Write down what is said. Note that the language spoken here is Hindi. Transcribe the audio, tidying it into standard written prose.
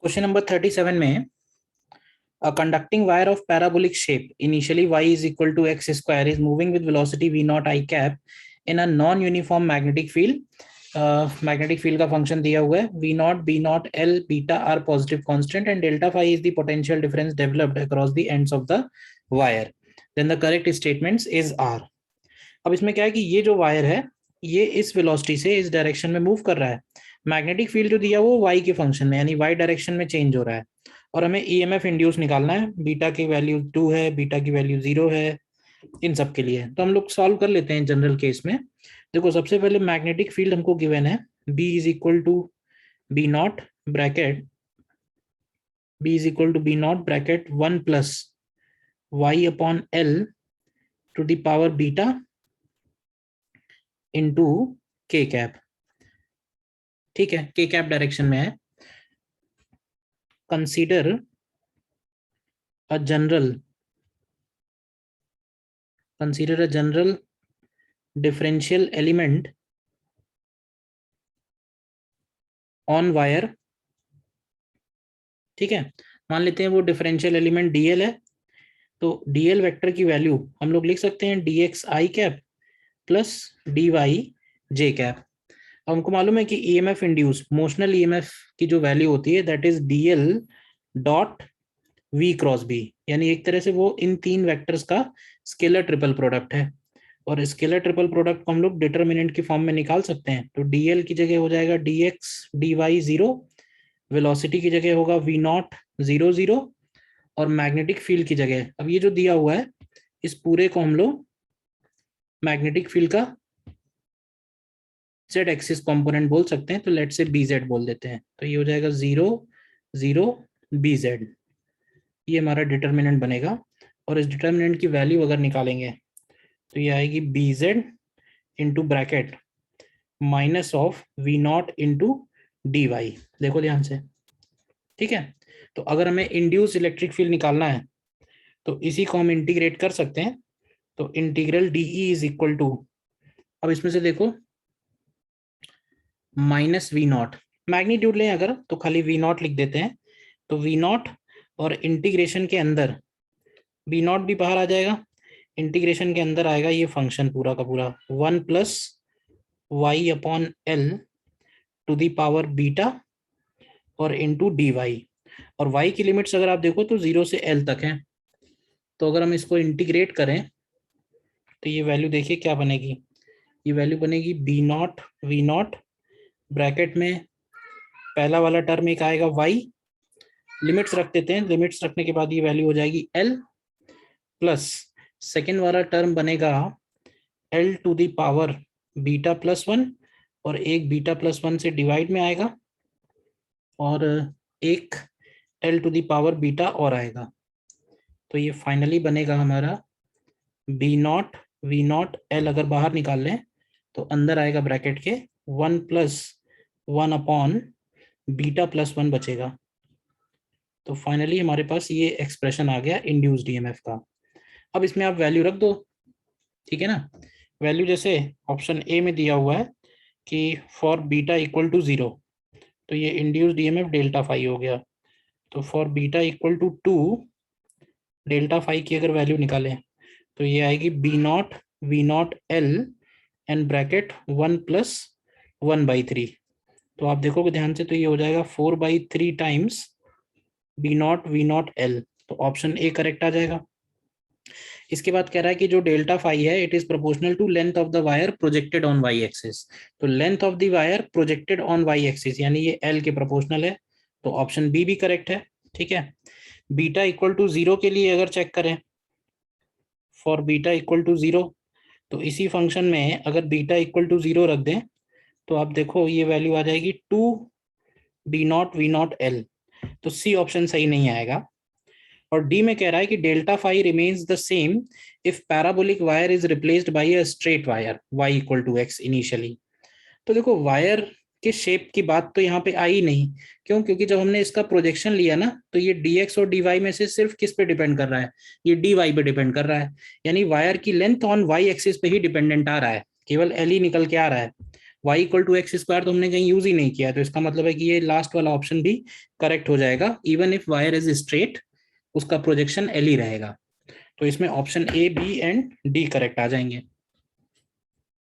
क्वेश्चन नंबर 37 में a conducting wire of parabolic shape initially y is equal to x square is moving with velocity v naught I cap in a non-uniform magnetic field. Magnetic field का फंक्शन दिया हुआ है v naught b naught l beta are positive constant and delta phi is the potential difference developed across the ends of the wire. Then the correct statements is r. अब इसमें क्या है कि ये जो वायर है ये इस वेलोसिटी से इस डायरेक्शन में मूव कर रहा है. मैग्नेटिक फील्ड जो दिया वो y के फंक्शन में यानी y डायरेक्शन में चेंज हो रहा है और हमें ईएमएफ इंड्यूस निकालना है. बीटा की वैल्यू 2 है, बीटा की वैल्यू 0 है इन सब के लिए. तो हम लोग सॉल्व कर लेते हैं जनरल केस में. देखो सबसे पहले मैग्नेटिक फील्ड हमको गिवन है B is equal to B not bracket bracket 1 plus y upon l to the power beta into k cap. ठीक है, k कैप डायरेक्शन में है. Consider a general differential element on wire. ठीक है, मान लेते हैं वो डिफरेंशियल एलिमेंट dl है. तो dl वेक्टर की वैल्यू हम लोग लिख सकते हैं dx i cap plus dy j cap. अब हमको मालूम है कि ईएमएफ इंड्यूस मोशनल ईएमएफ की जो वैल्यू होती है that is dl dot v cross b, यानी एक तरह से वो इन तीन वेक्टर्स का स्केलर ट्रिपल प्रोडक्ट है. और स्केलर ट्रिपल प्रोडक्ट को हम लोग डिटरमिनेंट की फॉर्म में निकाल सकते हैं. तो dl की जगह हो जाएगा dx dy 0, वेलोसिटी की जगह होगा v नॉट 0 0 और मैग्नेटिक फील्ड की जगह अब ये जो दिया हुआ है इस पूरे को हम लोग मैग्नेटिक फील्ड का z एक्सिस कंपोनेंट बोल सकते हैं. तो लेट से bz बोल देते हैं. तो ये हो जाएगा 0 0 bz. ये हमारा डिटरमिनेंट बनेगा और इस डिटरमिनेंट की वैल्यू अगर निकालेंगे तो ये आएगी bz into bracket minus of v not into dy. देखो ध्यान से. ठीक है, तो अगर हमें इंड्यूस इलेक्ट्रिक फील्ड निकालना है तो इसी को हम इंटीग्रेट कर सकते हैं. तो integral dE is equal to, अब इसमें से देखो माइनस वी नॉट, मैग्नीट्यूड लें अगर तो खाली वी नॉट लिख देते हैं. तो वी नॉट और इंटीग्रेशन के अंदर वी नॉट भी बाहर आ जाएगा, इंटीग्रेशन के अंदर आएगा ये फंक्शन पूरा का पूरा 1 plus Y upon L to the power beta और इंटू डी वाई. और y की लिमिट्स अगर आप देखो तो 0 से l तक है. तो अगर हम इसको इंटीग्रेट करें तो ये वैल्यू देखिए क्या बनेगी. ये वैल्यू बनेगी B not V not bracket में पहला वाला टर्म एक आएगा y, लिमिट्स रख देते हैं. लिमिट्स रखने के बाद ये वैल्यू हो जाएगी l प्लस सेकेंड वाला टर्म बनेगा l to the power beta plus 1 और एक बीटा प्लस 1 से डिवाइड में आएगा और एक l to the power beta और आएगा. तो ये फाइनली बनेगा हमारा B not V not l अगर बाहर निकाल लें तो अंदर आएगा ब्रैकेट के 1 प्लस 1 अपॉन बीटा प्लस 1 बचेगा. तो फाइनली हमारे पास ये एक्सप्रेशन आ गया इंड्यूस्ड ईएमएफ का. अब इसमें आप वैल्यू रख दो. ठीक है ना, वैल्यू जैसे ऑप्शन ए में दिया हुआ है कि फॉर बीटा इक्वल टू 0 तो ये इंड्यूस्ड ईएमएफ डेल्टा फाई हो गया. तो for beta equal to 2 delta phi की अगर वैल्यू निकालें तो ये आएगी B not V not L and bracket 1 plus 1/3. तो आप देखोगे ध्यान से तो ये हो जाएगा 4/3 times B not V not L. तो ऑप्शन ए करेक्ट आ जाएगा. इसके बाद कह रहा है कि जो डेल्टा फाई है it is proportional to length of the wire projected on Y axis. तो length of the wire projected on Y axis यानी ये एल के प्रोपोर्शनल है. तो ऑप्शन बी भी करेक्ट है. ठीक है, बीटा इक्वल टू 0 के लिए अगर चेक करें फॉर बीटा इक्वल टू 0 तो इसी फंक्शन में अगर बीटा इक्वल टू 0 रख दें तो आप देखो ये वैल्यू आ जाएगी 2 B not V not L. तो सी ऑप्शन सही नहीं आएगा. और डी में कह रहा है कि delta phi remains the same if parabolic wire is replaced by a straight wire Y equal to X initially. तो देखो वायर के शेप की बात तो यहाँ पे आई नहीं. क्यों? क्योंकि जब हमने इसका प्रोजेक्शन लिया ना तो ये dx और dy में से सिर्फ किस पे डिपेंड कर रहा है, ये dy पे डिपेंड कर रहा है. यानी वायर की लेंथ ऑन y एक्सिस पे ही डिपेंडेंट आ रहा है, केवल l ही निकल के आ रहा है. y equal to X square तो हमने कहीं यूज ही नहीं किया, तो इसका मतलब है कि ये लास्ट वाला ऑप्शन भी करेक्ट हो जाएगा। Even if wire is straight, उसका प्रोजेक्शन एल ही रहेगा। तो इसमें option A, B and D correct आ जाएंगे।